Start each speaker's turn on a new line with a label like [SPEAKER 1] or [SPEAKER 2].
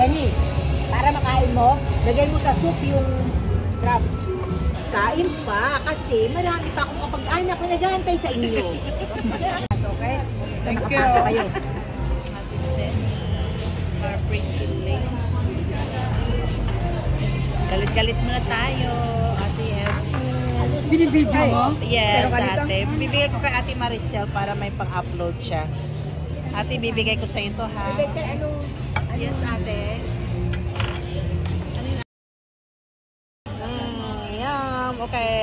[SPEAKER 1] Jenny, para makain mo, lagay mo sa soup yung crab. Kain pa kasi marami pa akong kapag-anak na nag-aantay sa inyo. Okay?
[SPEAKER 2] Thank you.
[SPEAKER 1] Nakapasa kayo.
[SPEAKER 2] Galit-galit muna tayo, Ate F.
[SPEAKER 1] Binibidyo mo?
[SPEAKER 2] Yes, ate. Bibigay ko kay Ate Maricel para may pang-upload siya. Ate, bibigay ko sa ito, ha? Yes, ate. Yum. Okay.